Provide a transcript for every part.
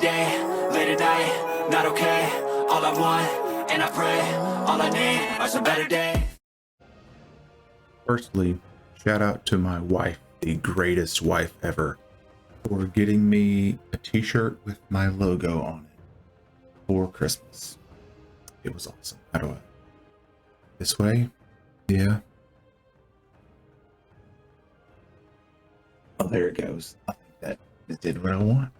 day, late at night, not okay. All I want, and I pray, all I need are some better days. Firstly, shout out to my wife, the greatest wife ever, for getting me a t-shirt with my logo on it for Christmas. It was awesome. How do I? This way? Yeah. Oh, there it goes. I think that it did what I want.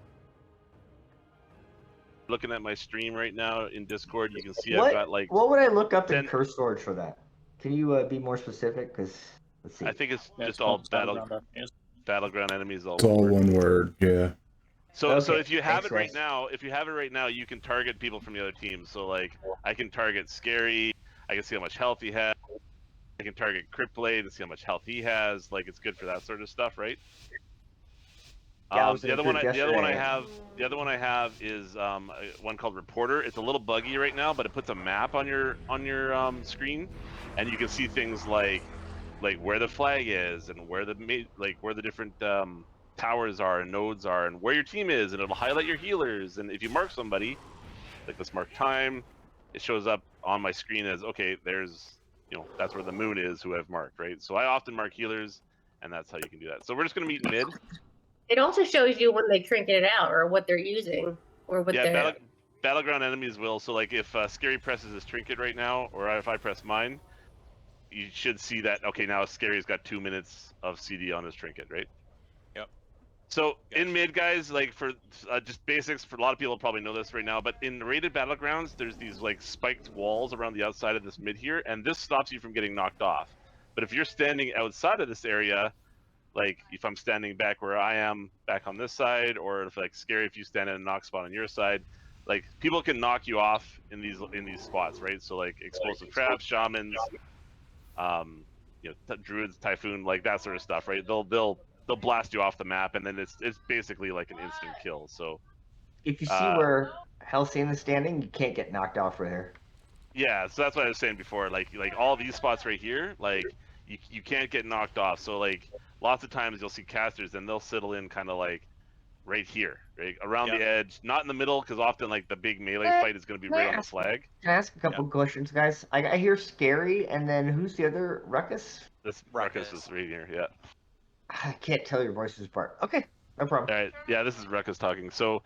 Looking at my stream right now in Discord, you can see What, I've got like. what would I look up 10... in curse storage for that? Can you be more specific? Because let's see. I think it's Yeah, just it's all battleground enemies. It's all one word. Yeah. So Okay, so if you have thanks, it right guys. now, you can target people from the other team. So like I can target Scary. I can see how much health he has. I can target Cryptblade and see how much health he has. Like it's good for that sort of stuff, right? Yeah, I was The in other a one, group the other one I yesterday. have, the other one I have is one called Reporter. It's a little buggy right now, but it puts a map on your screen, and you can see things like where the flag is and where the different towers are and nodes are and where your team is, and it'll highlight your healers. And if you mark somebody, like let's mark time, it shows up on my screen as okay. There's that's where the moon is who I've marked, right? So I often mark healers, and that's how you can do that. So we're just gonna meet in mid. It also shows you when they trinket it out or what they're using or what they're. Battleground enemies will. So like if Scary presses his trinket right now, or if I press mine, you should see that. Okay, now Scary's got 2 minutes of CD on his trinket, right? Yep. So in mid, guys, like for just basics, for a lot of people probably know this right now, but in rated battlegrounds, there's these like spiked walls around the outside of this mid here, and this stops you from getting knocked off. But if you're standing outside of this area, like if I'm standing back where I am, back on this side, or if like Scary, if you stand in a knock spot on your side, like people can knock you off in these spots, right? So like explosive traps, shamans, druids, typhoon, like that sort of stuff, right? They'll blast you off the map, and then it's basically like an instant kill. So If you see where Halcyon is standing, you can't get knocked off right here. yeah, so that's what I was saying before. Like all these spots right here, like you can't get knocked off. So like lots of times you'll see casters and they'll settle in kind of like right here, right around the edge, not in the middle, because often like the big melee fight is going to be right on the flag. Can I ask a couple questions, guys? I hear Scary, and then who's the other? Ruckus? This Ruckus is right here, yeah. I can't tell your voices apart. Okay, no problem. All right, yeah, this is Ruckus talking. So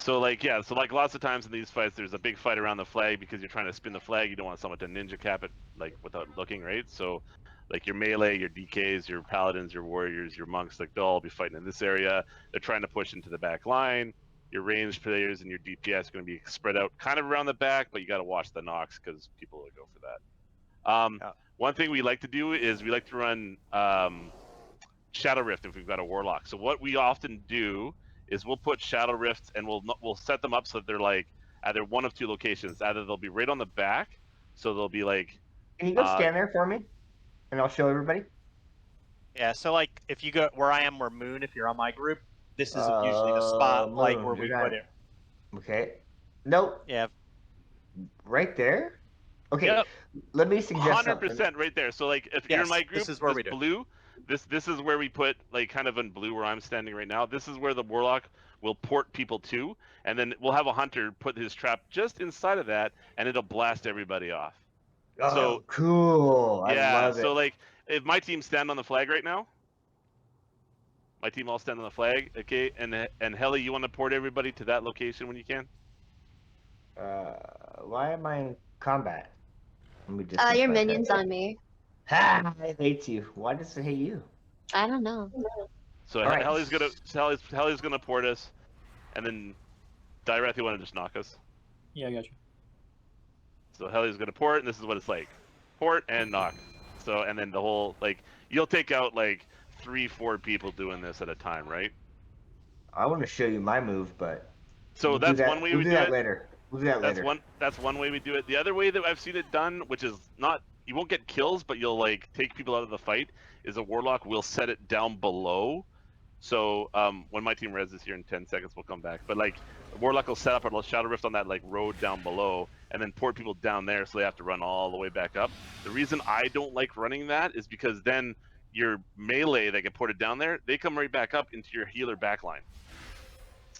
like lots of times in these fights, there's a big fight around the flag because you're trying to spin the flag. You don't want someone to ninja cap it like without looking, right? So like your melee, your DKs, your paladins, your warriors, your monks, like they'll all be fighting in this area. They're trying to push into the back line. Your ranged players and your DPS are going to be spread out kind of around the back, but you got to watch the knocks because people will go for that. One thing we like to do is we like to run Shadow Rift if we've got a warlock. So what we often do is we'll put Shadow Rifts and we'll set them up so that they're like either one of two locations. Either they'll be right on the back, so they'll be like. Can you go stand there for me, and I'll show everybody? Yeah. So like, if you go where I am, where Moon, if you're on my group, this is usually the spot like where we put it. Okay. Nope. Yeah. Right there. Okay. Yep. Let me suggest 100% right there. So like, if you're in my group, this is where we do. Blue. This is where we put like kind of in blue where I'm standing right now. This is where the warlock will port people to, and then we'll have a hunter put his trap just inside of that, and it'll blast everybody off. Oh, so cool! Yeah. I love it. So like, if my team stand on the flag right now, my team all stand on the flag, okay? And Helly, you want to port everybody to that location when you can? Why am I in combat? Let me just. Your minion's on me. Ha! I hate you. Why does it hate you? I don't know. So right. Helly's gonna port us, and then Direct, you want to just knock us? Yeah, I got you. So Helly's gonna port, and this is what it's like: port and knock. So and then the whole like you'll take out like 3-4 people doing this at a time, right? I want to show you my move, but. So that's one way we do it. We'll do that later. We'll do that later. That's one way we do it. The other way that I've seen it done, which is not. You won't get kills, but you'll like take people out of the fight. Is a warlock will set it down below. So when my team res this here in 10 seconds, we'll come back. But like the warlock will set up a Shadow Rift on that like road down below, and then port people down there, so they have to run all the way back up. The reason I don't like running that is because then your melee that get ported down there, they come right back up into your healer backline.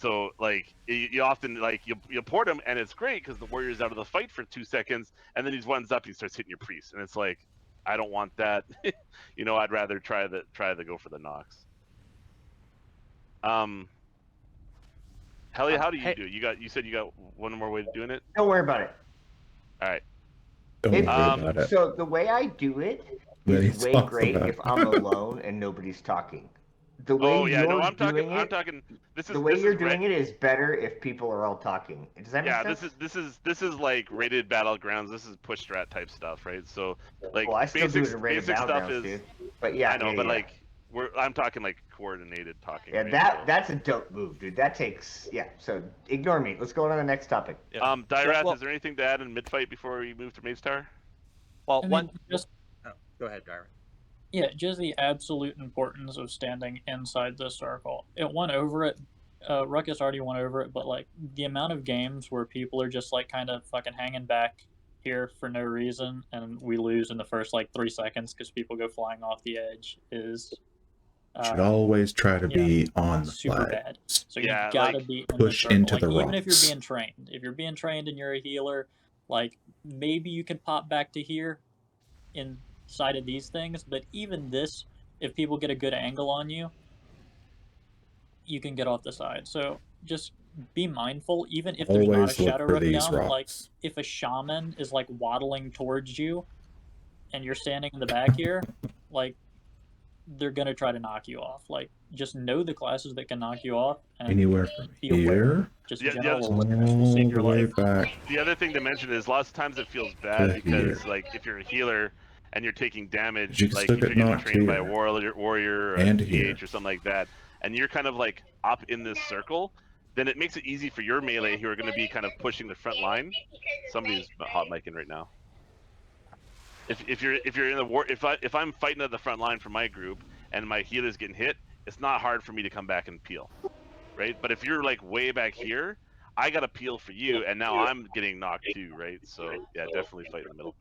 So like you often like you port him, and it's great because the warrior's out of the fight for 2 seconds, and then he's ones up, he starts hitting your priest, and it's like, I don't want that. You know, I'd rather try to go for the Nox. Helly, how do you do it? You said you got one more way of doing it. Don't worry about it. All right. Don't worry about it. So the way I do it Then he is way talks great about if it. I'm alone and nobody's talking. The way Oh yeah, no, you're I'm talking. doing I'm it, talking. This is the way this you're is doing red. it is better if people are all talking. Does that make Yeah, sense? this is like rated battlegrounds. This is push strat type stuff, right? So like Well, I still do it in rated basic stuff battlegrounds, is. dude. But yeah, I know, yeah, but yeah. like I'm talking like coordinated talking. Yeah, right? that's a dope move, dude. That takes So ignore me. Let's go on to the next topic. Yeah. Dirath, well- is there anything to add in mid fight before we move to Mage Tower? Well, I one. mean, just Oh, go ahead, Gyra. yeah, just the absolute importance of standing inside the circle. It went over it. Ruckus already went over it, but like the amount of games where people are just like kind of fucking hanging back here for no reason, and we lose in the first like 3 seconds because people go flying off the edge is. Should always try to be on the super flag. bad. So Yeah, you gotta like, be in push the circle. into Like, the even if you're rocks. being trained. If you're being trained and you're a healer, like maybe you can pop back to here inside of these things, but even this, if people get a good angle on you, you can get off the side. So just be mindful, even if there's not a Always look shadow for rift these down, like rocks. if a shaman is like waddling towards you and you're standing in the back here, like they're gonna try to knock you off. Like, just know the classes that can knock you off. And Anywhere from be aware. here Just Yeah, general all awareness will save the your way life. back. The other thing to mention is lots of times it feels bad To because here. like if you're a healer and you're taking damage, You can like still if you're get getting knocked trained by a here. warrior or And a here. PH or something like that, and you're kind of like up in this circle, then it makes it easy for your melee who are going to be kind of pushing the front line. Somebody's hot micing right now. If you're in the war, if I'm fighting at the front line for my group and my healer's getting hit, it's not hard for me to come back and peel, right? But if you're like way back here, I got to peel for you, and now I'm getting knocked too, right? So yeah, definitely fight in the middle.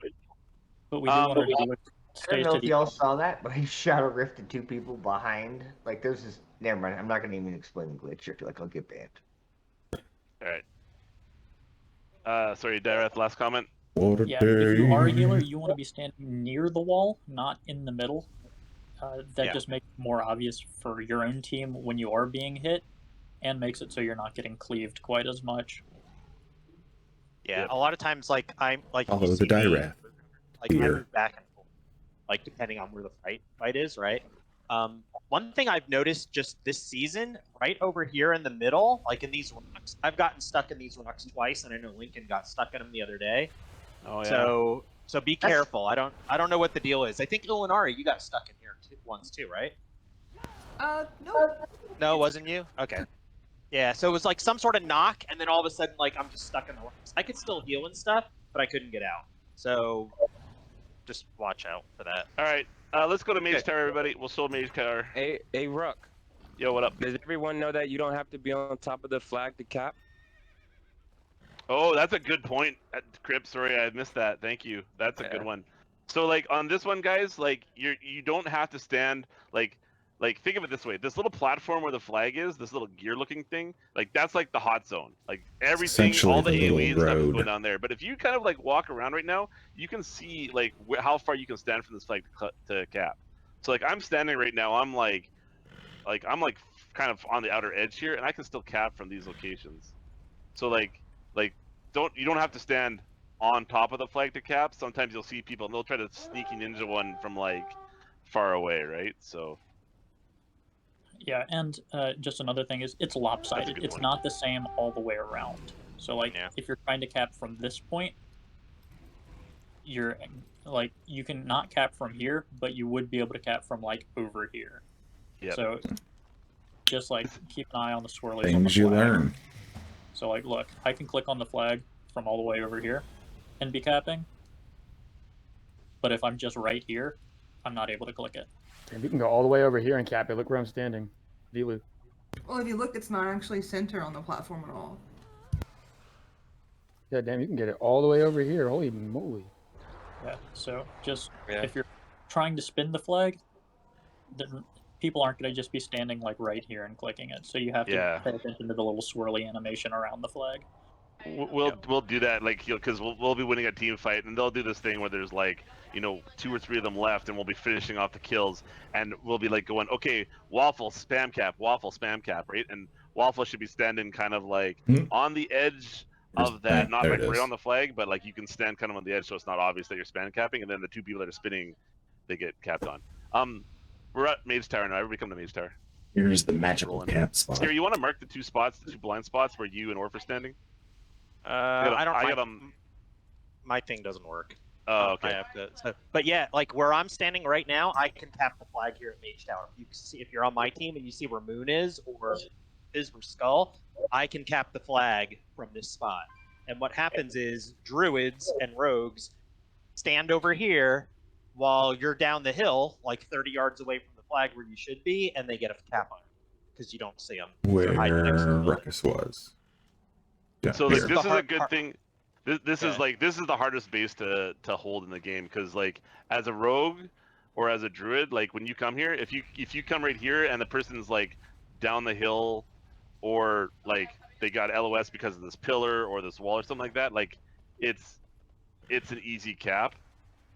But we do want to do it. I don't Stay know to if the y'all saw that, but I shadow rifted 2 people behind. Like, there's this. Never mind. I'm not gonna even explain the glitch. I feel like I'll get banned. All right. Sorry, Dareth, last comment. What a Yeah, day. if you are a healer, you want to be standing near the wall, not in the middle. That Yeah. just makes it more obvious for your own team when you are being hit, and makes it so you're not getting cleaved quite as much. Yeah, Yep. a lot of times, like I'm like you Follow the see me, Dirath like I here. move back and forth, like depending on where the fight is, right? One thing I've noticed just this season, right over here in the middle, like in these rocks, I've gotten stuck in these rocks twice, and I know Lincoln got stuck in them the other day. Oh yeah. So be careful. I don't know what the deal is. I think Ilinari, you got stuck in here once too, right? No. No, wasn't you? Okay. Yeah, so it was like some sort of knock, and then all of a sudden, like, I'm just stuck in the rocks. I could still heal and stuff, but I couldn't get out. So just watch out for that. All right. Let's go to Mage Tower, everybody. We'll soul Mage Tower. Hey, Ruck. Yo, what up? Does everyone know that you don't have to be on top of the flag to cap? Oh, that's a good point, Crip. Sorry, I missed that. Thank you. That's a good one. So, like, on this one, guys, like, you don't have to stand, like, think of it this way. This little platform where the flag is, this little gear-looking thing, like, that's, like, the hot zone. Like, everything, Essentially all the the little AoE and stuff is road. going down there. But if you kind of, like, walk around right now, you can see, like, how far you can stand from this flag to cap. So, like, I'm standing right now, I'm, like, kind of on the outer edge here, and I can still cap from these locations. So, like, you don't have to stand on top of the flag to cap. Sometimes you'll see people and they'll try to sneaky ninja one from like far away, right? So Yeah, and just another thing is it's lopsided. good It's point. not the same all the way around. So like if you're trying to cap from this point, you're like you can not cap from here, but you would be able to cap from like over here. yeah. So just like keep an eye on the swirlies on the Things you flag. learn. So like look, I can click on the flag from all the way over here and be capping. But if I'm just right here, I'm not able to click it. And you can go all the way over here and cap it. Look where I'm standing. Vilu. Well, if you look, it's not actually center on the platform at all. Yeah, damn, you can get it all the way over here. Holy moly. Yeah, so just if you're trying to spin the flag, then people aren't going to just be standing like right here and clicking it. So you have to pay attention to the little swirly animation around the flag. We'll do that, like, because we'll be winning a team fight, and they'll do this thing where there's like, 2 or 3 of them left, and we'll be finishing off the kills, and we'll be like going, okay, Waffle spam cap, right? And Waffle should be standing kind of like on the edge of that, not like right on the flag, but like you can stand kind of on the edge, so it's not obvious that you're spam capping, and then the 2 people that are spinning, they get capped on. We're at Mage Tower now. Everybody come to Mage Tower. Here's the magical cap spot. Here, you want to mark the 2 spots, the 2 blind spots where you and Orph are standing? I don't. I got them. My thing doesn't work. Oh, okay. I have to. But yeah, like where I'm standing right now, I can tap the flag here at Mage Tower. You can see if you're on my team and you see where Moon is or Skull, I can cap the flag from this spot. And what happens is druids and rogues stand over here while you're down the hill, like 30 yards away from the flag where you should be, and they get a cap on it because you don't see them. Where Ruckus was. Yeah, so like, this is a good thing. This is the hardest base to hold in the game, because like as a rogue or as a druid, like when you come here, if you come right here and the person's like down the hill, or like they got LOS because of this pillar or this wall or something like that, like it's an easy cap,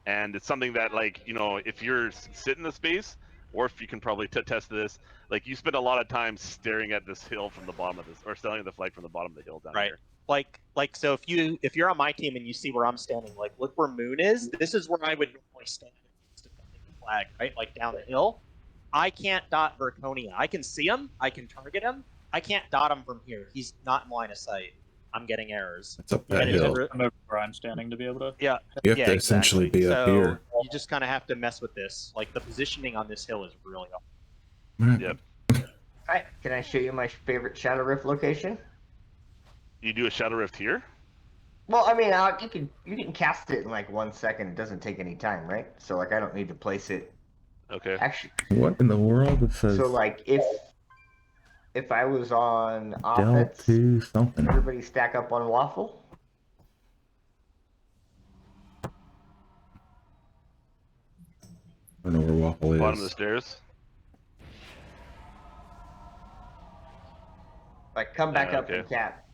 and it's something that, like, if you're sitting in the space, or if you can probably test this, like you spend a lot of time staring at this hill from the bottom of this, or staring at the flag from the bottom of the hill down here. Like so if you're on my team and you see where I'm standing, like look where Moon is. This is where I would normally stand defending the flag, right? Like down the hill. I can't dot Verconia. I can see him. I can target him. I can't dot him from here. He's not in line of sight. I'm getting errors. It's up that hill. I'm over where I'm standing to be able to. Yeah. You have to essentially be up here. You just kind of have to mess with this. Like the positioning on this hill is really up. Yep. Alright, can I show you my favorite Shadow Rift location? You do a Shadow Rift here? Well, I mean, you can cast it in like 1 second. It doesn't take any time, right? So like I don't need to place it. Okay. Actually, what in the world? It says so like if I was on Del offense, 2 something. everybody stack up on Waffle. I don't know where Waffle is. Bottom of the stairs. Like come back up okay. and cap.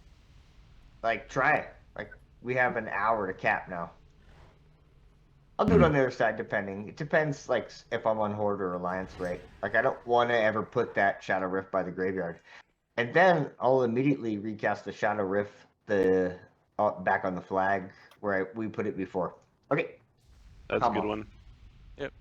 Like try it. Like we have an hour to cap now. I'll do it on the other side, depending. It depends, like, if I'm on Horde or Alliance, right? Like, I don't want to ever put that Shadow Rift by the graveyard. And then I'll immediately recast the Shadow Rift back on the flag where we put it before. Okay. That's a good one. Yep.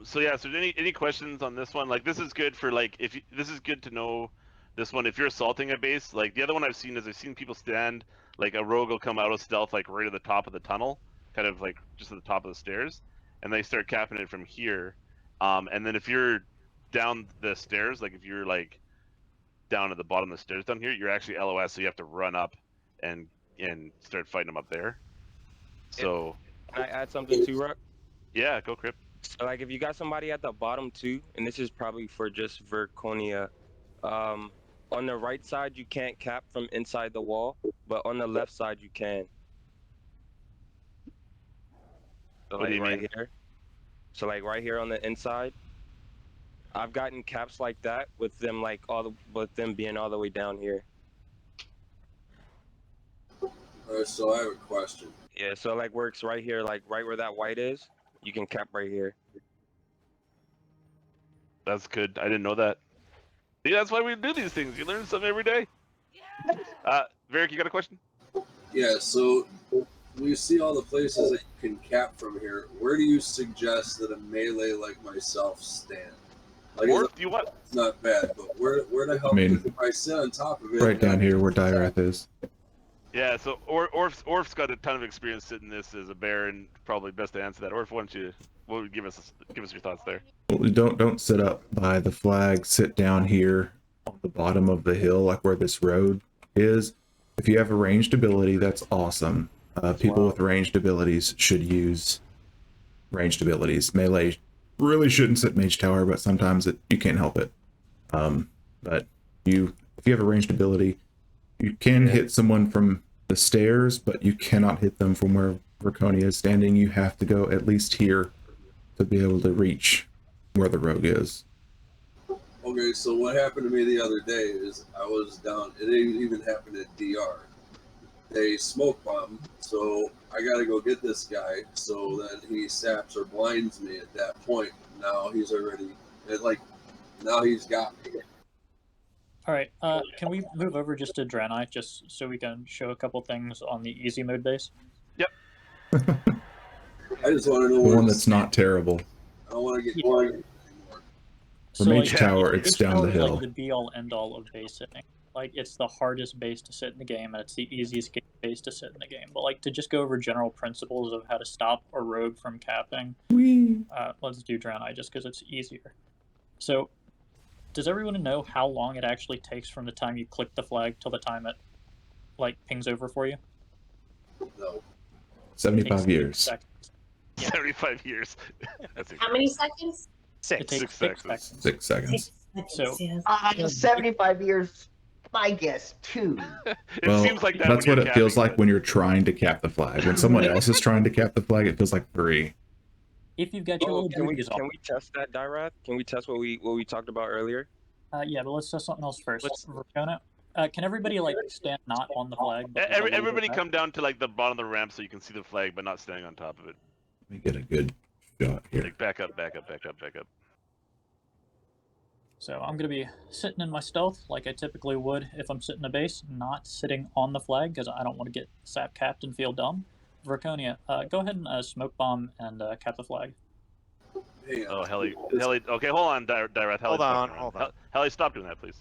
So yeah, so any questions on this one? Like, this is good for, like, this is good to know this one. If you're assaulting a base, like, the other one I've seen people stand, like, a rogue will come out of stealth, like, right at the top of the tunnel. Kind of like just at the top of the stairs, and they start capping it from here. And then if you're down the stairs, like if you're like down at the bottom of the stairs down here, you're actually LOS, so you have to run up and start fighting them up there. So can I add something too, Rock? Yeah, go Crip. So like if you got somebody at the bottom too, and this is probably for just Verconia, on the right side you can't cap from inside the wall, but on the left side you can. So what do you right mean? Here. So like right here on the inside, I've gotten caps like that with them like with them being all the way down here. So I have a question. Yeah, so like works right here, like right where that white is, you can cap right here. That's good. I didn't know that. See, that's why we do these things. You learn something every day. Varric, you got a question? Yeah, so we see all the places that you can cap from here. Where do you suggest that a melee like myself stand? Like, or do you want? It's not bad, but where the hell? If I sit on top of it, right down here where Diarath is. Yeah, so Orph's got a ton of experience sitting this as a bear, and probably best to answer that. Orph, why don't you give us your thoughts there? Well, don't sit up by the flag. Sit down here on the bottom of the hill, like where this road is. If you have a ranged ability, that's awesome. People with ranged abilities should use ranged abilities. Melee really shouldn't sit Mage Tower, but sometimes you can't help it. But if you have a ranged ability, you can hit someone from the stairs, but you cannot hit them from where Verconia is standing. You have to go at least here to be able to reach where the rogue is. Okay, so what happened to me the other day is I was down. It didn't even happen at DR. They smoke bomb, so I gotta go get this guy. So then he saps or blinds me at that point. Now he's already now he's got me. All right. Can we move over just to Draenei, just so we can show a couple things on the easy mode base? Yep. I just want to know The where one that's not terrible. I don't want to get bored anymore. For So, Mage like, Tower, it's Mage down Tower the is, like, hill. the be-all, end-all of base sitting. Like, it's the hardest base to sit in the game, and it's the easiest base to sit in the game. But, like, to just go over general principles of how to stop a rogue from capping, let's do Draenei just because it's easier. So, does everyone know how long it actually takes from the time you click the flag till the time it, like, pings over for you? No. 75 years. Seconds. 75 years. That's How many seconds? It takes 6 seconds. 6 seconds. So, 75 years. My guess, 2. Well, seems like that that's when what you're it feels capping, like when you're trying to cap the flag. When someone else is trying to cap the flag, it feels like 3. if you've got your little Can we booties on. test that, Dyrath? Can we test what we talked about earlier? Yeah, but let's test something else first. Verkona, can everybody, like, stand not on the flag? But Everybody come down to like the bottom of the ramp so you can see the flag, but not standing on top of it. Let me get a good shot here. Like back up, back up, back up, back up. So I'm going to be sitting in my stealth like I typically would if I'm sitting a base, not sitting on the flag because I don't want to get sap capped and feel dumb. Verkonia, go ahead and smoke bomb and cap the flag. Oh, Heli. Okay, hold on, Dyrath. Hold on. Heli, stop doing that, please.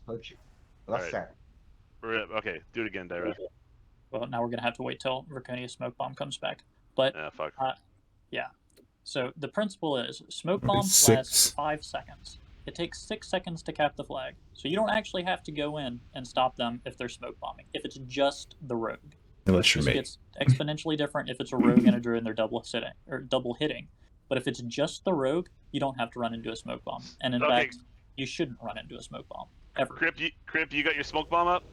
What's Alright. that? Okay, do it again, Dyrath. Well, now we're going to have to wait till Verkonia's smoke bomb comes back. But, Yeah, fuck. yeah. So the principle is smoke bomb Okay, lasts 5 seconds. It takes 6 seconds to cap the flag. So you don't actually have to go in and stop them if they're smoke bombing, if it's just the rogue. Unless you're This me. gets exponentially different if it's a rogue and a druid and they're double hitting. But if it's just the rogue, you don't have to run into a smoke bomb. And in fact, you shouldn't run into a smoke bomb ever. Crypt, you got your smoke bomb up?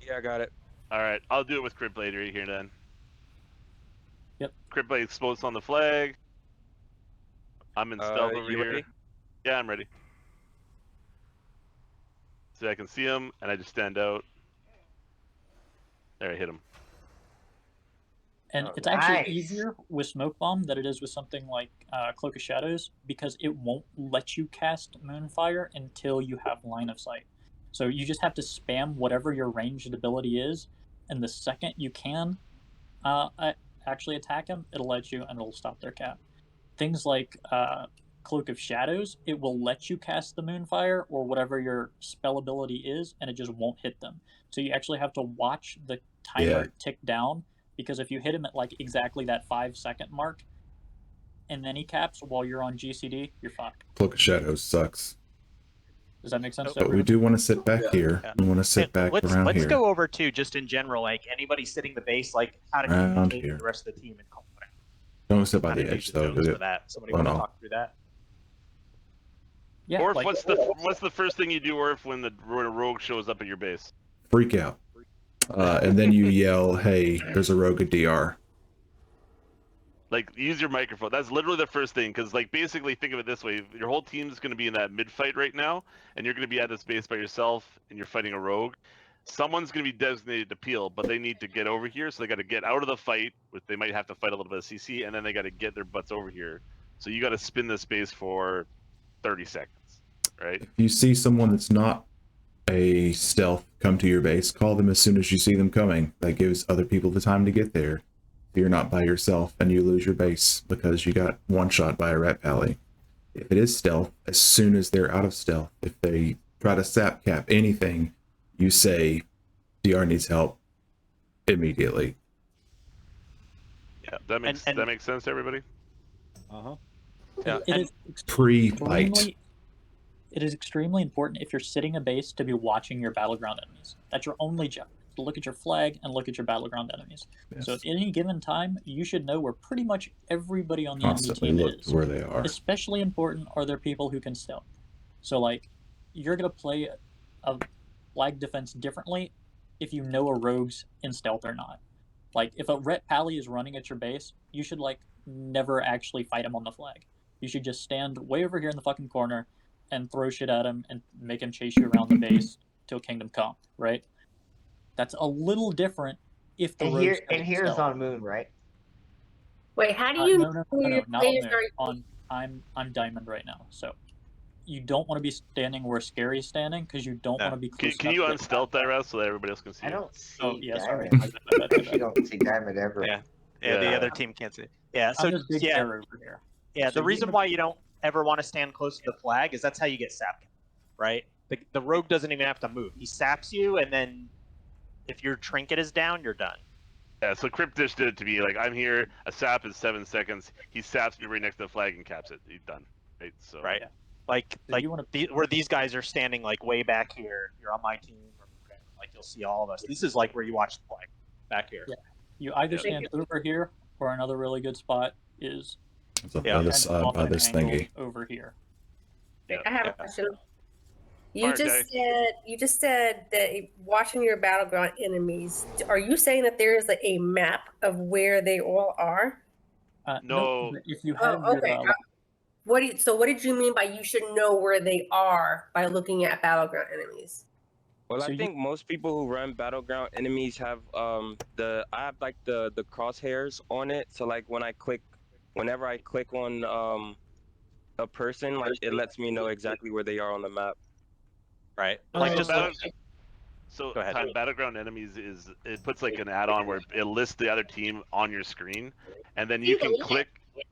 Yeah, I got it. All right, I'll do it with Crypt Blade right here then. Yep. Crypt Blade exposed on the flag. I'm in stealth over you here. ready? Yeah, I'm ready. So I can see him, and I just stand out. There, I hit him. And it's actually Nice. easier with Smoke Bomb than it is with something like Cloak of Shadows because it won't let you cast Moonfire until you have line of sight. So you just have to spam whatever your ranged ability is, and the second you can actually attack him, it'll let you and it'll stop their cap. Things like Cloak of Shadows, it will let you cast the Moonfire or whatever your spell ability is, and it just won't hit them. So you actually have to watch the timer tick down, because if you hit him at like exactly that 5 second mark, and then he caps while you're on GCD, you're fucked. Cloak of Shadows sucks. Does that make sense? But we do want to sit back here. We want to sit back around let's here. go over to just in general, like anybody sitting the base, like how to Around communicate here. with the rest of the team and combat. Don't sit by How to the use edge the though. zones Do for it. that. Somebody Oh, want to no. talk through that? Yeah. Orph, like, what's the first thing you do, Orph, when the rogue shows up at your base? Freak out. And then you yell, "Hey, there's a rogue at DR." Like, use your microphone. That's literally the first thing, because, like, basically, think of it this way. Your whole team's going to be in that mid-fight right now, and you're going to be at this base by yourself, and you're fighting a rogue. Someone's going to be designated to peel, but they need to get over here, so they got to get out of the fight, which they might have to fight a little bit of CC, and then they got to get their butts over here. So you got to spin this base for 30 seconds, right? If you see someone that's not a stealth come to your base, call them as soon as you see them coming. That gives other people the time to get there. You're not by yourself and you lose your base because you got one shot by a rat pally. If it is stealth, as soon as they're out of stealth, if they try to sap cap anything, you say DR needs help immediately. Yeah, that makes sense to everybody? Uh-huh. Yeah. It is Pre-fight. It is extremely important if you're sitting a base to be watching your battleground enemies. That's your only job. To look at your flag and look at your battleground enemies. Yes. So at any given time, you should know where pretty much everybody on the Constantly enemy look team is. to where they are. Especially important are there people who can stealth. So like, you're gonna play a flag defense differently if you know a rogue's in stealth or not. Like if a ret pally is running at your base, you should like never actually fight him on the flag. You should just stand way over here in the fucking corner and throw shit at him and make him chase you around the base till Kingdom Come, right? That's a little different if the rogue's here's on Moon, right? Wait, how do you no, know not your on players there. are? I'm Diamond right now, so you don't want to be standing where Scary's standing because you don't want to be close. Can you unstealth that rest so that everybody else can see? I don't see sorry. Diamond. You don't see Diamond ever. Yeah, the other team can't see. Yeah, so I'm just big yeah, hair over here. yeah. So The you reason wanna- why you don't ever want to stand close to the flag is that's how you get sapped, right? The rogue doesn't even have to move. He saps you, and then if your trinket is down, you're done. Yeah, so Cryptish did it to me. Like, I'm here, a sap is 7 seconds. He saps me right next to the flag and caps it. He's done. Right? So Right. Like where these guys are standing like way back here. You're on my team or whatever. Like you'll see all of us. This is like where you watch the flag back here. Yeah. You either stand over here, or another really good spot is It's on the other side by this thingy. over here. I have a question. You Alright, just said that watching your battleground enemies. Are you saying that there is a map of where they all are? No. But if you have okay. your What did you mean by you should know where they are by looking at battleground enemies? Well, I think most people who run battleground enemies have I have like the crosshairs on it. So like whenever I click on a person, like it lets me know exactly where they are on the map. Right. Like just so Go ahead. battleground enemies it puts like an add-on where it lists the other team on your screen, and then you can click.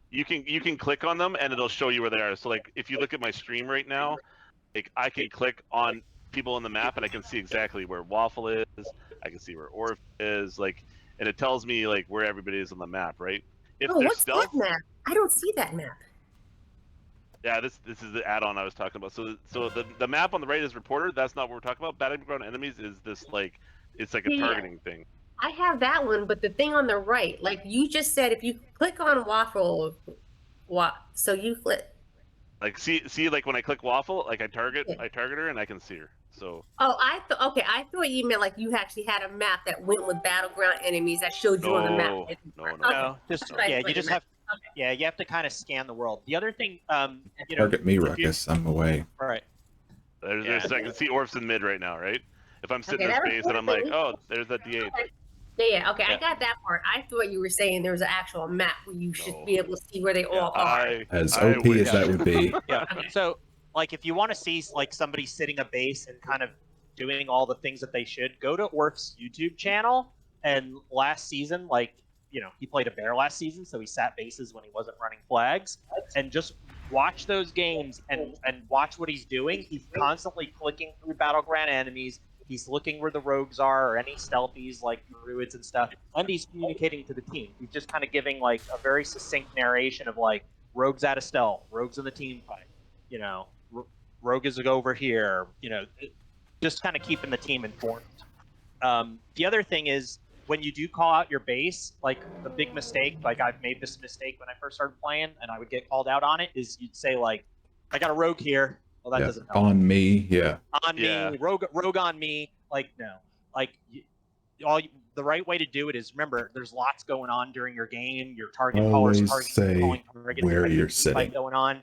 You can click on them and it'll show you where they are. So like if you look at my stream right now, like I can click on people on the map and I can see exactly where Waffle is. I can see where Orph is, like, and it tells me like where everybody is on the map, right? If they're what's stealth, that map? I don't see that map. yeah, this is the add-on I was talking about. So the map on the right is reporter. That's not what we're talking about. Battleground enemies is this like it's like a targeting thing. I have that one, but the thing on the right, like you just said, if you click on Waffle, so you click. Like see like when I click Waffle, like I target her and I can see her. So I thought you meant like you actually had a map that went with battleground enemies that showed you on the map. No, you just have you have to kind of scan the world. The other thing, you know, Target me, Ruckus. I'm away. Right. There's I can see Orph's in mid right now, right? If I'm sitting Okay, in that space was and I'm like, oh, there's that D8. Okay, I got that part. I thought you were saying there was an actual map where you should be able to see where they all are. As OP as that would be. Yeah. So, like, if you want to see like somebody sitting a base and kind of doing all the things that they should, go to Orph's YouTube channel. And last season, like, you know, he played a bear last season, so he sat bases when he wasn't running flags. And just watch those games and watch what he's doing. He's constantly clicking through battleground enemies. He's looking where the rogues are or any stealthies like druids and stuff, and he's communicating to the team. He's just kind of giving like a very succinct narration of like rogues out of stealth, rogues in the team fight, you know, rogue is over here, you know, just kind of keeping the team informed. The other thing is when you do call out your base, like the big mistake, like I've made this mistake when I first started playing, and I would get called out on it, is you'd say like, I got a rogue here. Well, that doesn't help. On me, yeah. On me, rogue on me. Like, no. Like, the right way to do it is, remember, there's lots going on during your game. Your target callers, Always say where you're sitting. Going on.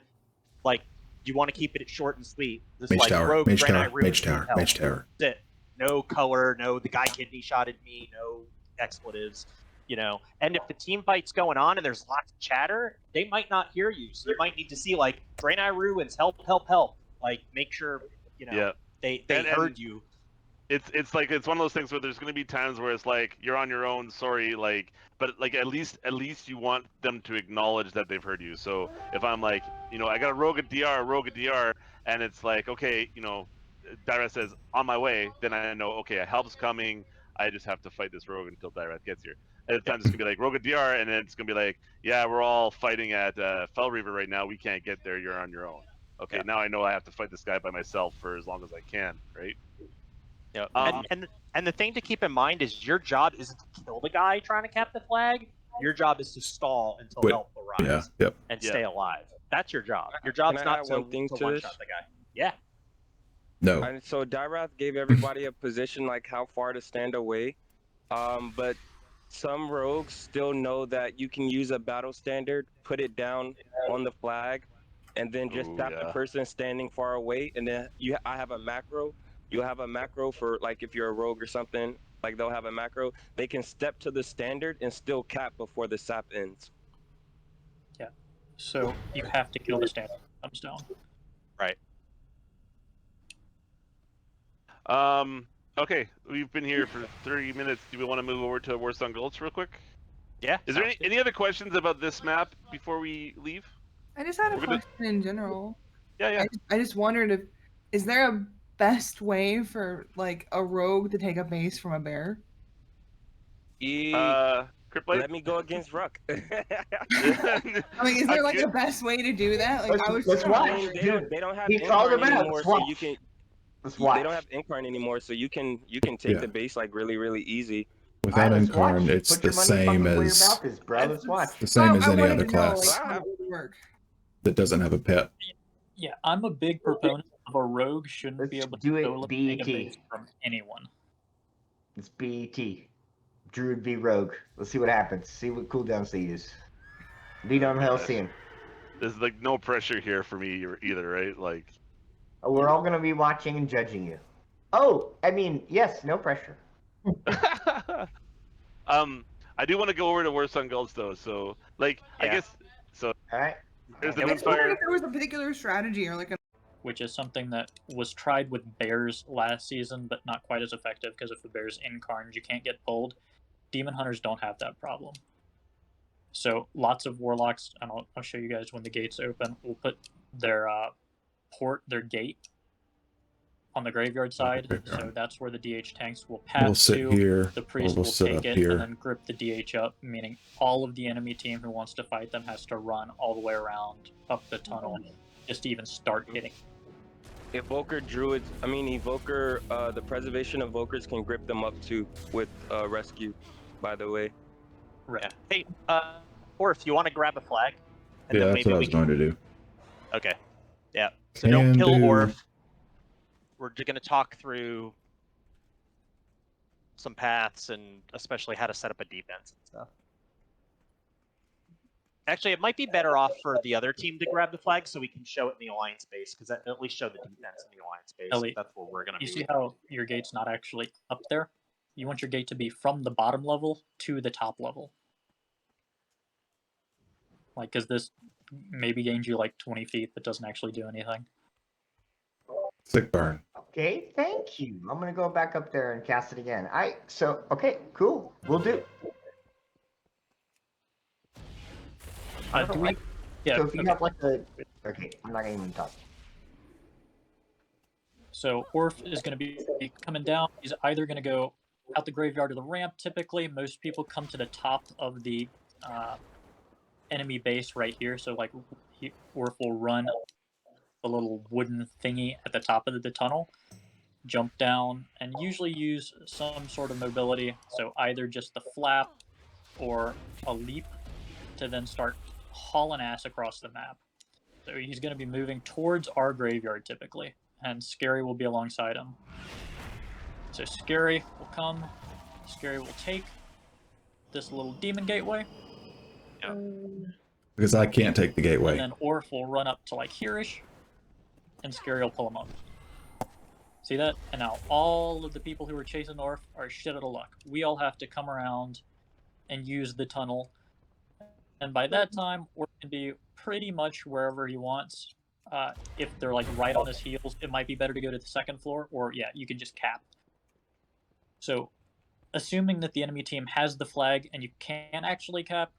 Like, you want to keep it short and sweet. This Mage like tower, rogue, mage Draenei tower, Ruin, mage tower, hell. mage tower. That's it. No color, no the guy kidney shotted me, no expletives, you know. And if the team fight's going on and there's lots of chatter, they might not hear you. So you might need to see like Draenei Ruins, help. Like make sure, you know, they heard you. It's like it's one of those things where there's going to be times where it's like you're on your own, sorry, like, but like at least you want them to acknowledge that they've heard you. So if I'm like, you know, I got a rogue at DR, and it's like, okay, you know, Dyreth says on my way, then I know, okay, a help's coming. I just have to fight this rogue until Dyreth gets here. At the time, it's gonna be like rogue at DR, and then it's gonna be like, yeah, we're all fighting at Fell Reaver right now. We can't get there. You're on your own. Okay, now I know I have to fight this guy by myself for as long as I can, right? Yeah. And the thing to keep in mind is your job isn't to kill the guy trying to cap the flag. Your job is to stall until help arrives and stay alive. That's your job. Your job's not to one-shot the guy. Yeah. No. And so Dyreth gave everybody a position like how far to stand away, but some rogues still know that you can use a battle standard, put it down on the flag, and then just Ooh, tap yeah. the person standing far away, and then I have a macro. You'll have a macro for like if you're a rogue or something. Like they'll have a macro. They can step to the standard and still cap before the sap ends. Yeah. So you have to kill the standard when it comes down. Right. Okay, we've been here for 30 minutes. Do we want to move over to Warsun Gulch real quick? Yeah. Is there any other questions about this map before we leave? I just had a We're gonna- question in general. Yeah. I just wondered is there a best way for like a rogue to take a base from a bear? Cryptblade? Let me go against Ruck. I mean, is there like a best way to do that? Like, let's watch. They don't have He called Incarn him out. anymore, Let's so watch. you can. Let's They watch. don't have Incarn anymore, so you can take the base like really easy. Without let's Incarn, watch. it's Put the your money same fucking where your as mouth is, bro. Let's watch. the same as I any wanted other to know, class like, how it would work. that doesn't have a pet. Yeah, I'm a big proponent of a rogue shouldn't Let's be able do to it solo take a BET. base from anyone. It's BET. Druid v Rogue. Let's see what happens. See what cooldowns they use. Beat on Halcyon. There's like no pressure here for me either, right? Like, We're all gonna be watching and judging you. Oh, I mean, yes, no pressure. I do want to go over to Warsun Gulch though. So, like, I guess so. All right. There's the I main just wondered fire. if there was a particular strategy or like a. Which is something that was tried with bears last season, but not quite as effective because if the bear's incarned, you can't get pulled. Demon Hunters don't have that problem. So lots of warlocks, and I'll show you guys when the gates open, will put their their gate on the graveyard side. So that's where the DH tanks will pass We'll sit to. here, The or priest we'll will sit take up it here. and then grip the DH up, meaning all of the enemy team who wants to fight them has to run all the way around up the tunnel just to even start hitting. Evoker druids, Evoker, the preservation of Evokers can grip them up too with rescue, by the way. Right. Yeah. Hey, Orph, you want to grab a flag? And Yeah, then that's maybe what I we was going to do. Okay. Yeah. So don't Can kill do. Orph. We're just going to talk through some paths and especially how to set up a defense and stuff. Actually, it might be better off for the other team to grab the flag so we can show it in the alliance base, because that at least show the defense in the alliance base. Ellie, That's where we're going to be. You see how your gate's not actually up there? You want your gate to be from the bottom level to the top level. Like, because this maybe gains you like 20 feet, but doesn't actually do anything. Sick burn. Okay, thank you. I'm gonna go back up there and cast it again. Okay, cool. We'll do. Do we? Yeah. So if you okay. have like the, okay, I'm not gonna even talk. So Orph is going to be coming down. He's either going to go out the graveyard or the ramp. Typically, most people come to the top of the enemy base right here. So like, Orph will run the little wooden thingy at the top of the tunnel, jump down, and usually use some sort of mobility. So either just the flap or a leap to then start hauling ass across the map. So he's going to be moving towards our graveyard typically, and Scary will be alongside him. So Scary will come, Scary will take this little demon gateway. Because I can't take the gateway. And then Orph will run up to like here-ish, and Scary will pull him up. See that? And now all of the people who are chasing Orph are shit out of luck. We all have to come around and use the tunnel. And by that time, Orph can be pretty much wherever he wants. If they're like right on his heels, it might be better to go to the second floor, or yeah, you can just cap. So, assuming that the enemy team has the flag and you can actually cap,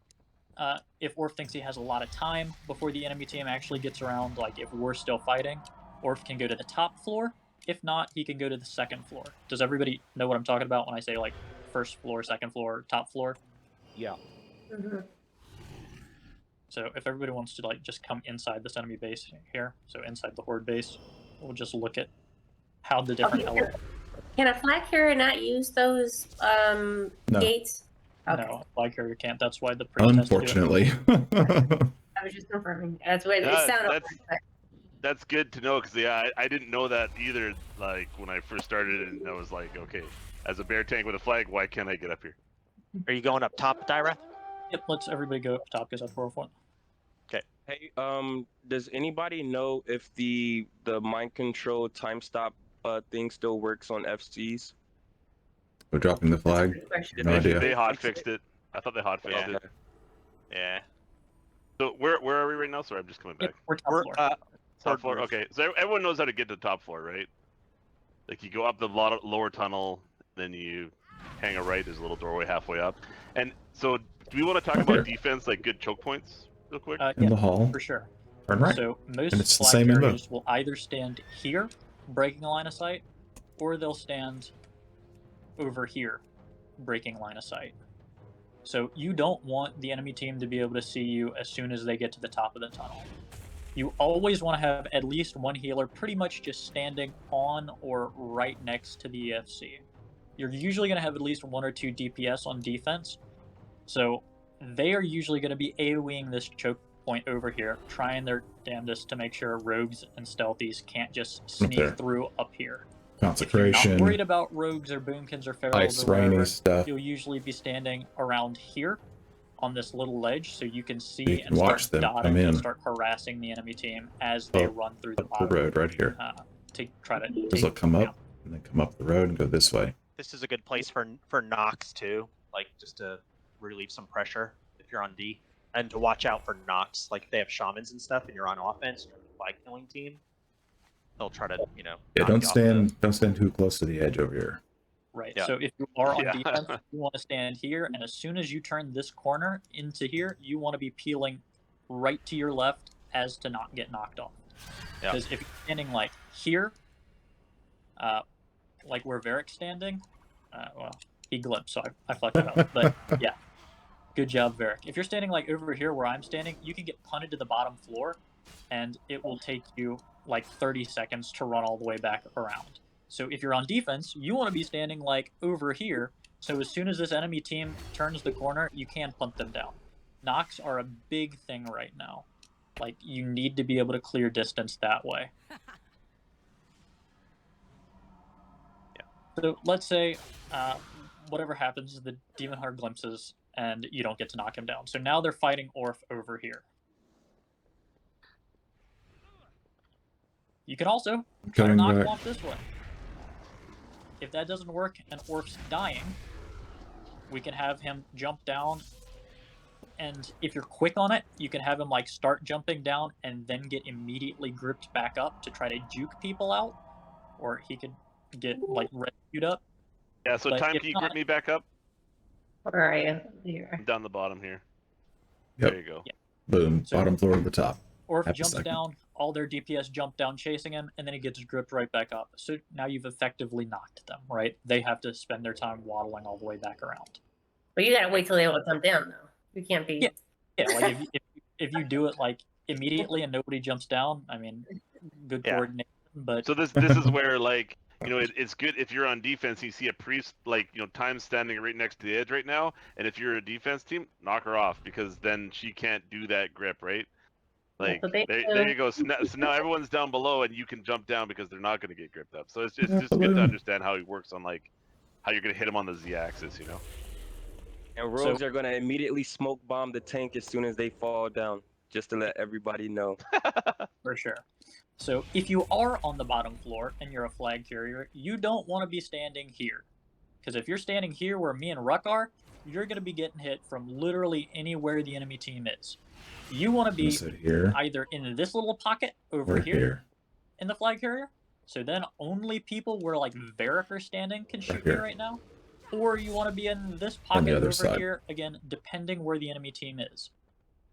if Orph thinks he has a lot of time before the enemy team actually gets around, like if we're still fighting, Orph can go to the top floor. If not, he can go to the second floor. Does everybody know what I'm talking about when I say like first floor, second floor, top floor? Yeah. Mm-hmm. So if everybody wants to like just come inside this enemy base here, so inside the horde base, we'll just look at how the different elements. Can a flag carrier not use those No. gates? Okay. No, flag carrier can't. That's why the priest has to do it. Unfortunately. I was just confirming. That's what it Yeah, sounded like. That's good to know, because yeah, I didn't know that either. Like when I first started, and I was like, okay, as a bear tank with a flag, why can't I get up here? Are you going up top, Dyrath? Yep, let's everybody go up top because that's where we're going. Okay. Hey, does anybody know if the mind control time stop thing still works on FCs? We're dropping the flag. Good question. No idea. They hot fixed it. I thought they hot fixed it. Yeah. So where are we right now? Sorry, I'm just coming back. We're top floor. Top floor. Okay, so everyone knows how to get to the top floor, right? Like you go up the lower tunnel, then you hang a right. There's a little doorway halfway up. And so, do we want to talk about defense, like good choke points, real quick? In the hall. For sure. Turn right. So most And it's the flag same in carriers both. will either stand here, breaking a line of sight, or they'll stand over here, breaking line of sight. So you don't want the enemy team to be able to see you as soon as they get to the top of the tunnel. You always want to have at least one healer pretty much just standing on or right next to the EFC. You're usually going to have at least 1 or 2 DPS on defense, so they are usually going to be AoEing this choke point over here, trying their damnedest to make sure rogues and stealthies can't just sneak through up here. Consecration. If you're not worried about rogues or boomkins or ferals Ice, or whatever, rainy stuff. you'll usually be standing around here on this little ledge, so you can see You can and watch start them dotting come in. and start harassing the enemy team as they run through the Up bottom the road right here. to try to This will come up and then come up the road and go this way. This is a good place for Nox too, like just to relieve some pressure if you're on D, and to watch out for Nox. Like if they have shamans and stuff, and you're on offense, you're the flag killing team. They'll try to, Yeah, knock don't you off don't stand too close to the edge over here. Right. Yeah. So if you are on Yeah. defense, you want to stand here, and as soon as you turn this corner into here, you want to be peeling right to your left as to not get knocked off. Yeah. Because if you're standing like here, like where Varric's standing, well, he glimpsed, so I fucked it up. But yeah, good job, Varric. If you're standing like over here where I'm standing, you can get punted to the bottom floor, and it will take you like 30 seconds to run all the way back around. So if you're on defense, you want to be standing like over here, so as soon as this enemy team turns the corner, you can punt them down. Knocks are a big thing right now. Like, you need to be able to clear distance that way. So let's say whatever happens, the Demon Heart glimpses, and you don't get to knock him down. So now they're fighting Orph over here. You can also try to knock him off this way. If that doesn't work and Orph's dying, we can have him jump down, and if you're quick on it, you can have him like start jumping down and then get immediately grouped back up to try to juke people out, or he could get like rescued up. Yeah, so But time, if can you not- grip me back up? Where are you? Here. I'm down the bottom here. Yep. There you go. Yeah. Boom. So- Bottom floor to the top. Orph Half a jumps second. down, all their DPS jump down chasing him, and then he gets gripped right back up. So now you've effectively knocked them, right? They have to spend their time waddling all the way back around. But you gotta wait till they all jump down, though. You can't be. Yeah. Yeah, like if you do it like immediately and nobody jumps down, I mean, good Yeah. coordination. But So this is where, like, you know, it's good if you're on defense, you see a priest, like, you know, Time standing right next to the edge right now, and if you're a defense team, knock her off, because then she can't do that grip, right? Like, That's what they there do. you go. So now everyone's down below, and you can jump down because they're not going to get gripped up. So it's just good to understand how he works on, like, how you're going to hit him on the Z-axis, you know? And rogues are gonna immediately smoke bomb the tank as soon as they fall down, just to let everybody know. for sure. So if you are on the bottom floor and you're a flag carrier, you don't want to be standing here. Because if you're standing here where me and Ruck are, you're going to be getting hit from literally anywhere the enemy team is. You want to be Sit here either in this little pocket over or here, here. in the flag carrier, so then only people where like Varric are standing can shoot here. you right now, or you want to be in this On the pocket other over side. here, again, depending where the enemy team is.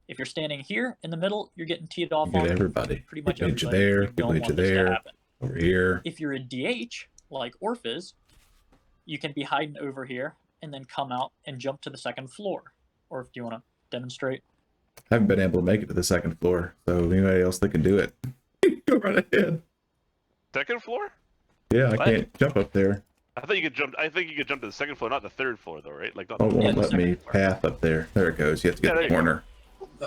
If you're standing here in the middle, you're getting teed off Get on everybody. pretty much Get you everybody. there. You Get don't you want this to there. happen. Over here. If you're a DH, like Orph is, you can be hiding over here and then come out and jump to the second floor. Or if you want to demonstrate. I haven't been able to make it to the second floor, so anybody else that can do it, go right ahead. Second floor? Yeah, I What? can't jump up there. I thought you could jump. I think you could jump to the second floor, not the third floor, though, right? Like, not Oh, it the won't the let me second floor. path up there. There it goes. You have to Yeah, get there the you go. corner.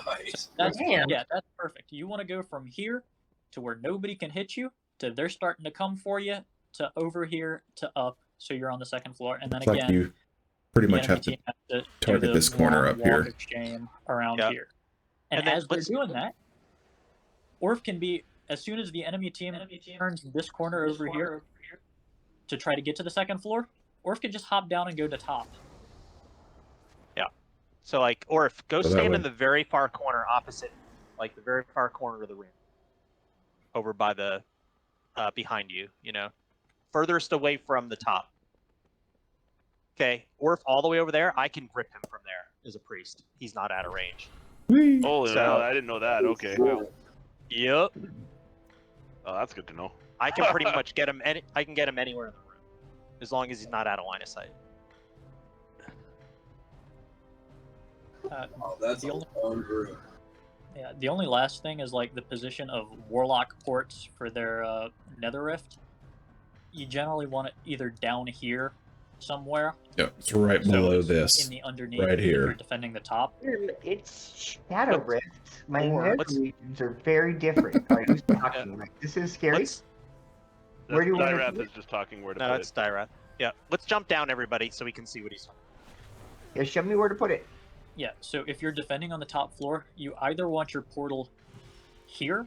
Nice. That's, Damn. yeah, that's perfect. You want to go from here to where nobody can hit you, to they're starting to come for you, to over here, to up, so you're on the second floor. And then It's again, like you pretty the much enemy have to team has to do target the this corner long up here. walk of shame around Yeah. here. And And then as they're let's- doing that, Orph can be, as soon as the enemy team turns this corner over here to try to get to the second floor, Orph can just hop down and go to top. Yeah. So like Orph, go So that stand way- in the very far corner opposite, like the very far corner of the ring, over by the behind you. You know, furthest away from the top. Okay, Orph all the way over there. I can grip him from there as a priest. He's not out of range. Whee! Holy So- hell, I didn't know that. Okay. Yep. Oh, that's good to know. I can pretty much get him. I can get him anywhere in the room, as long as he's not out of line of sight. Oh, that's The a only- long room. Yeah, the only last thing is like the position of Warlock ports for their Nether Rift. You generally want it either down here somewhere Yep, it's right below this. in the underneath right if here. you're defending the top. It's Shadow Rift. My Or nether let's- regions are very different. Are you talking? Like, this is scary. Let's, Where do you want to Dirath put is just talking where to no, put that's it. Dirath. Yeah, let's jump down, everybody, so we can see what he's talking. Yeah, show me where to put it. Yeah, so if you're defending on the top floor, you either want your portal here,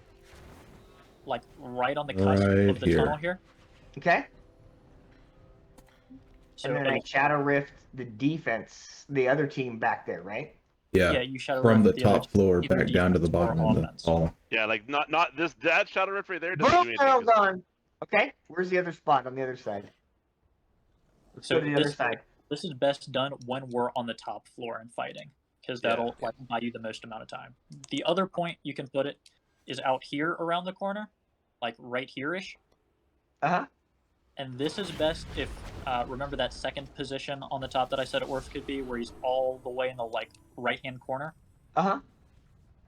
like right on the cusp Right of the here. tunnel here. Okay. So And then I Shadow Rift the defense, the other team back there, right? Yeah, yeah, you shadow from the Rift other top floor either back down to the defense or bottom of the offense. column. Yeah, like not this that Shadow Rift right there doesn't do Boom, anything. well 'cause- done. Okay, where's the other spot on the other side? Let's So go to the other this, side. this is best done when we're on the top floor and fighting, because that'll like buy you the most amount of time. The other point you can put it is out here around the corner, like right here-ish. Uh-huh. And this is best if remember that second position on the top that I said Orph could be, where he's all the way in the like right-hand corner. Uh-huh.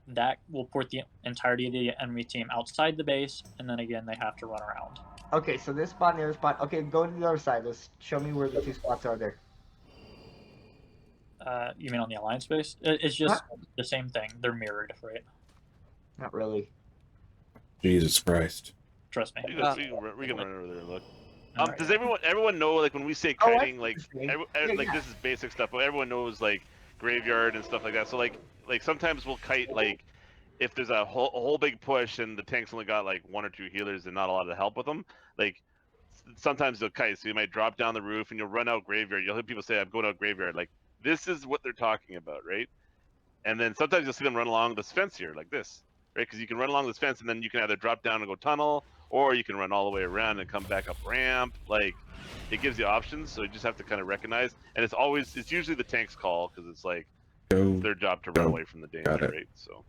That will port the entirety of the enemy team outside the base, and then again they have to run around. Okay, so this spot and the other spot. Okay, go to the other side. Let's show me where the two spots are there. You mean on the alliance base? It's just the same thing. They're mirrored, right? Not really. Jesus Christ. Trust me. We can run over there and look. Alright. Does everyone know, like, when we say Oh, kiting, like Yeah. this is basic stuff, but everyone knows like graveyard and stuff like that. So like sometimes we'll kite like if there's a whole big push and the tank's only got like one or two healers and not a lot of help with them. Like sometimes they'll kite, so you might drop down the roof and you'll run out graveyard. You'll hear people say, "I'm going out graveyard." Like this is what they're talking about, right? And then sometimes you'll see them run along this fence here, like this, right? Because you can run along this fence and then you can either drop down and go tunnel, or you can run all the way around and come back up ramp. Like it gives you options, so you just have to kind of recognize. And it's usually the tank's call because it's like Go. their job to run Go. away from the danger, Got it. right? So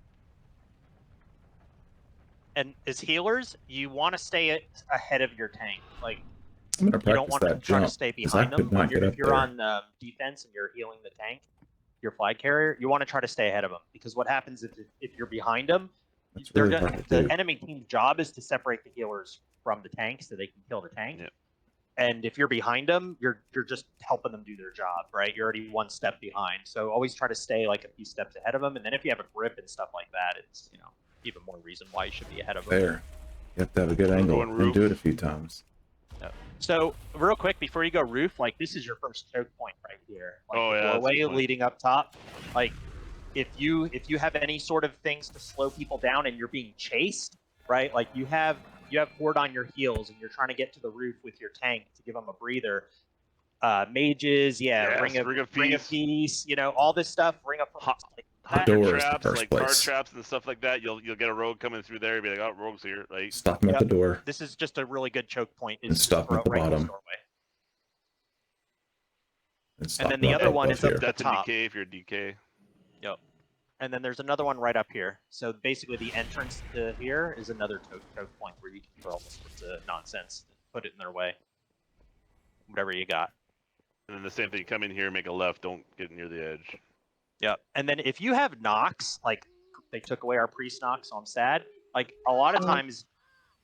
And as healers, you want to stay ahead of your tank. Like I'm gonna you don't practice want to that try to jump. stay 'cause I behind could them. not get up If you're there. on defense and you're healing the tank, your flag carrier, you want to try to stay ahead of them, because what happens if you're behind them, That's they're really gonna, hard to the do. enemy team's job is to separate the healers from the tank so they can kill the tank. Yep. And if you're behind them, you're just helping them do their job, right? You're already one step behind. So always try to stay like a few steps ahead of them. And then if you have a grip and stuff like that, it's even more reason why you should be ahead of them. There. You have to have a good angle going and roof. do it a few times. So real quick before you go roof, like this is your first choke point right here. Like Oh, the yeah, that's a doorway good point. leading up top. Like if you have any sort of things to slow people down and you're being chased, right? Like you have horde on your heels and you're trying to get to the roof with your tank to give them a breather. Mages, Yes, ring of Feast. peace, all this stuff. Ring of hot Door is the traps, first like card place. traps and stuff like that. You'll get a rogue coming through there. You'll be like, "Oh, rogue's here!" Like Stop them at the door. This is just a really good choke point. And stop at the right in this bottom. doorway. And, stop then the them other up one above is up here. the that's a top. DK if you're a DK. Yep. And then there's another one right up here. So basically, the entrance to here is another choke point where you can throw all sorts of nonsense, put it in their way. Whatever you got. And then the same thing, you come in here, make a left, don't get near the edge. Yep. And then if you have knocks, like they took away our priest knock, so I'm sad. Like a lot of times,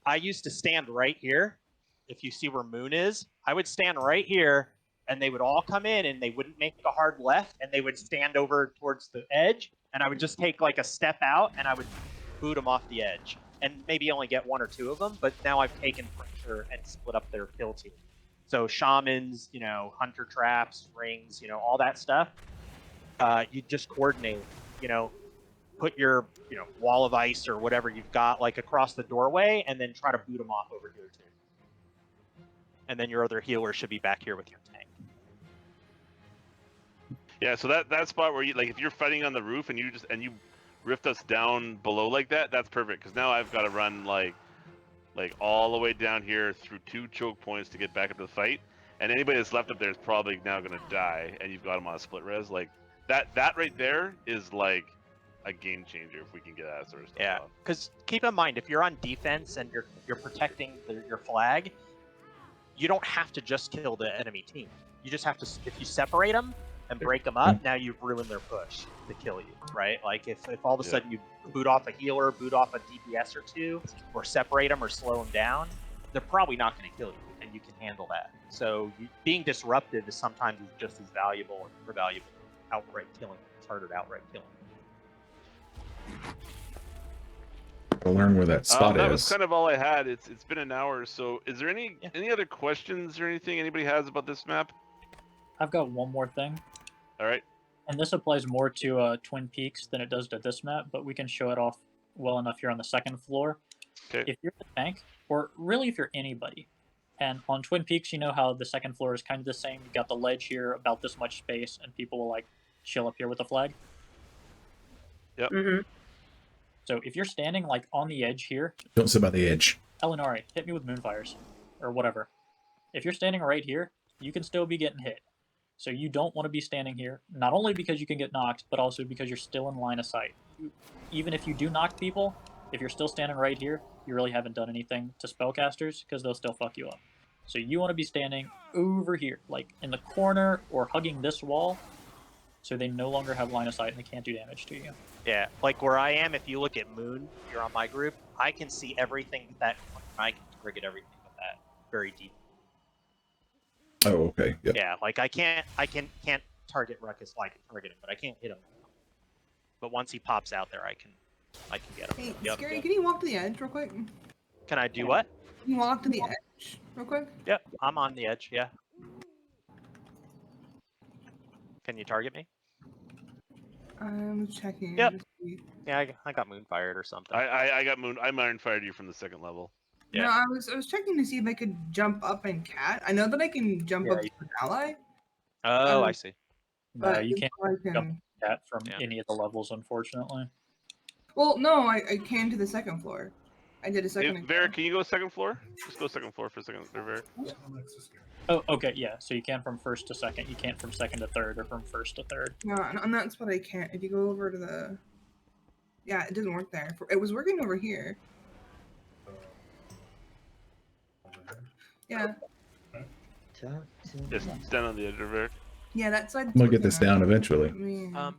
I used to stand right here. If you see where Moon is, I would stand right here, and they would all come in, and they wouldn't make a hard left, and they would stand over towards the edge, and I would just take like a step out, and I would boot them off the edge, and maybe only get one or two of them. But now I've taken pressure and split up their kill team. So shamans, hunter traps, rings, all that stuff. You just coordinate, put your wall of ice or whatever you've got like across the doorway, and then try to boot them off over here too. And then your other healer should be back here with your tank. Yeah, so that spot where you like, if you're fighting on the roof and you rift us down below like that, that's perfect, because now I've got to run like all the way down here through 2 choke points to get back into the fight, and anybody that's left up there is probably now going to die, and you've got them on a split res. Like that right there is like a game changer if we can get that sort of stuff. Yeah, because keep in mind, if you're on defense and you're protecting your flag, you don't have to just kill the enemy team. You just have to, if you separate them and break them up, now you've ruined their push to kill you, right? Like if all of a sudden you boot off a healer, boot off a DPS or 2, or separate them or slow them down, they're probably not going to kill you, and you can handle that. So being disruptive is sometimes just as valuable or more valuable than outright killing. It's harder to outright kill them. I'll learn where that spot that is. was kind of all I had. It's been an hour, so is there any other questions or anything anybody has about this map? I've got one more thing. All right. And this applies more to Twin Peaks than it does to this map, but we can show it off well enough here on the second floor. Okay. If you're the tank, or really if you're anybody, and on Twin Peaks, you know how the second floor is kind of the same. You got the ledge here, about this much space, and people will like chill up here with the flag. Yep. Mm-hmm. So if you're standing like on the edge here, Don't sit by the edge. Elinari, hit me with moonfires, or whatever. If you're standing right here, you can still be getting hit. So you don't want to be standing here, not only because you can get knocked, but also because you're still in line of sight. Even if you do knock people, if you're still standing right here, you really haven't done anything to spellcasters, because they'll still fuck you up. So you want to be standing over here, like in the corner or hugging this wall, so they no longer have line of sight and they can't do damage to you. Yeah, like where I am, if you look at Moon, you're on my group, I can see everything that I can target everything with that very deep. Oh, okay. Yep. Yeah, like I can't target Ruckus. Well, I can target him, but I can't hit him. But once he pops out there, I can get him. Hey, Scary, can you walk to the edge real quick? Can I do what? Can you walk to the edge real quick? Yep, I'm on the edge. Yeah. Can you target me? I'm checking. Yep. Yeah, I got moonfired or something. I got I iron-fired you from the second level. Yeah. No, I was checking to see if I could jump up and cat. I know that I can jump up to an ally. Oh, I see. No, But you can't I jump that from any of the levels, unfortunately. Well, no, I came to the second floor. I did a second. Vera, can you go second floor? Just go second floor for a second, Vera. Oh, okay, yeah. So you can from first to second. You can't from second to third or from first to third. No, and that's what I can't. If you go over to the, yeah, it doesn't work there. It was working over here. Yeah. Just stand on the edge of Vera. Yeah, that side. I'm gonna get this down eventually. I mean, I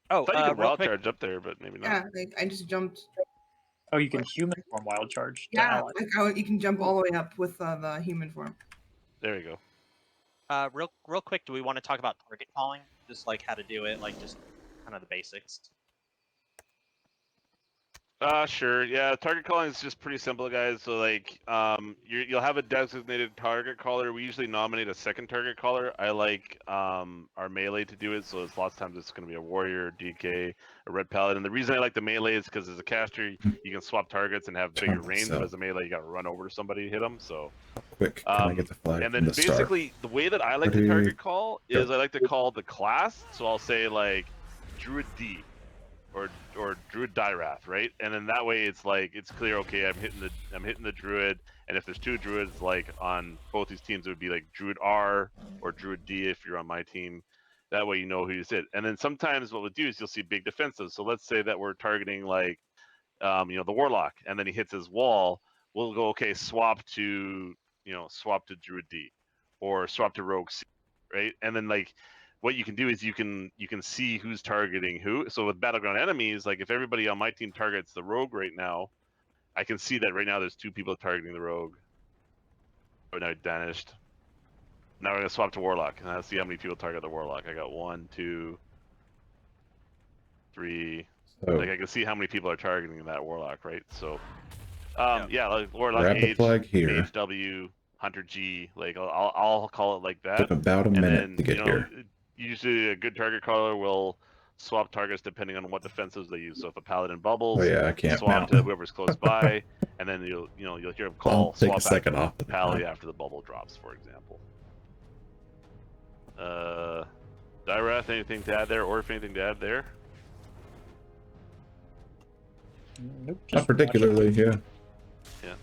thought you could real wild quick. charge up there, but maybe not. yeah, like I just jumped. Oh, you can human form wild charge. To Yeah, allies. like you can jump all the way up with the human form. There we go. Real quick, do we want to talk about target calling? Just like how to do it, like just kind of the basics. Sure. Yeah, target calling is just pretty simple, guys. So like, you'll have a designated target caller. We usually nominate a second target caller. I like our melee to do it, so it's lots of times it's going to be a warrior, DK, a red paladin. The reason I like the melee is because as a caster, you can swap targets and have bigger range. But as a melee, you got to run over to somebody to hit them. So quick, can I get the flag and from then the start? basically the way that I like to Ready, target call is go. I like to call the class. So I'll say like Druid D. Or Druid Dirath, right? And then that way it's like it's clear. Okay, I'm hitting the Druid, and if there's 2 Druids, like on both these teams, it would be like Druid R or Druid D if you're on my team. That way you know who you hit. And then sometimes what we'll do is you'll see big defensive. So let's say that we're targeting like, the Warlock, and then he hits his wall. We'll go okay, swap to Druid D, or swap to Rogue C, right? And then like, what you can do is you can see who's targeting who. So with battleground enemies, like if everybody on my team targets the rogue right now, I can see that right now there's 2 people targeting the rogue. Oh, now it vanished. Now we're gonna swap to warlock, and I'll see how many people target the warlock. I got 1, 2, 3. So, Like I can see how many people are targeting that warlock, right? So, yeah, like warlock grab the H, flag here. Mage W, Hunter G. Like I'll call it like that. Took about a And minute then, to get here. Usually a good target caller will swap targets depending on what defensives they use. So if a paladin bubbles, Oh yeah, I can't swap mount. to whoever's close by, and then you'll hear him call I'll take swap a second back off to the pally time. after the bubble drops, for example. Dyrath, anything to add there? Orph, anything to add there? Nope. Not particularly, yeah. Yeah.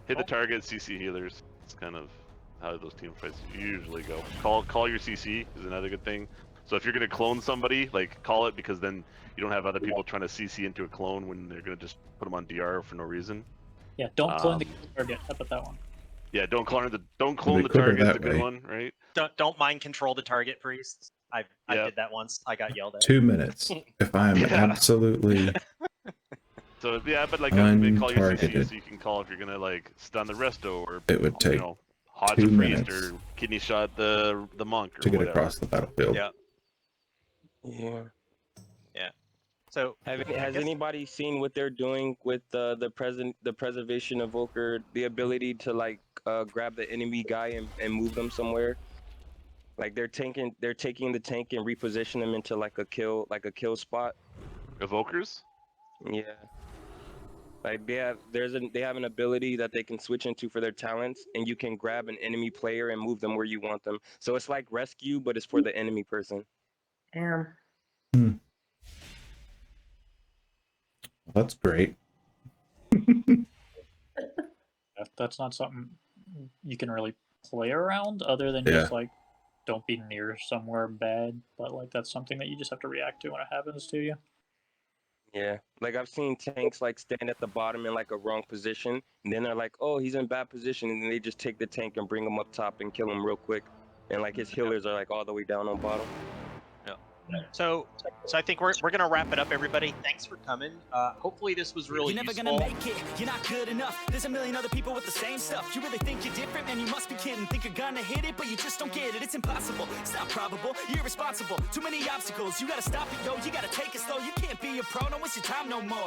Hit the target, CC healers. It's kind of how those team fights usually go. Call your CC is another good thing. So if you're gonna clone somebody, like call it, because then you don't have other people trying to CC into a clone when they're gonna just put them on DR for no reason. Yeah, don't clone the target. How about that one? Yeah, don't clone the quicker target. It's that a good way. one, right? Don't mind control the target, priests. I Yeah. did that once. I got yelled at. 2 minutes. If I'm Yeah. absolutely So yeah, but like maybe call your CC untargeted, so you can call if you're gonna like stun the resto or it would take hodge 2 a priest minutes or kidney shot the monk or to get whatever. across the battlefield. Yeah. Yeah. Yeah. So Has anybody seen what they're doing with the preservation evoker, the ability to like grab the enemy guy and move them somewhere? Like they're taking the tank and reposition them into like a kill spot. Evokers? Yeah. Like they have an ability that they can switch into for their talents, and you can grab an enemy player and move them where you want them. So it's like rescue, but it's for the enemy person. That's great. That's not something you can really play around, other than Yeah. just like don't be near somewhere bad. But like that's something that you just have to react to when it happens to you. Yeah, like I've seen tanks like stand at the bottom in like a wrong position, and then they're like, "Oh, he's in bad position," and then they just take the tank and bring him up top and kill him real quick, and like his healers are like all the way down on bottom. So I think we're gonna wrap it up, everybody. Thanks for coming. Hopefully this was really You're never useful. gonna make it, you're not good enough. There's a million other people with the same stuff. You really think you're different, man, you must be kidding. Think you're gonna hit it, but you just don't get it. It's impossible, it's not probable, you're irresponsible. Too many obstacles, you gotta stop it, yo. You gotta take it slow, you can't be a pro, don't waste your time no more.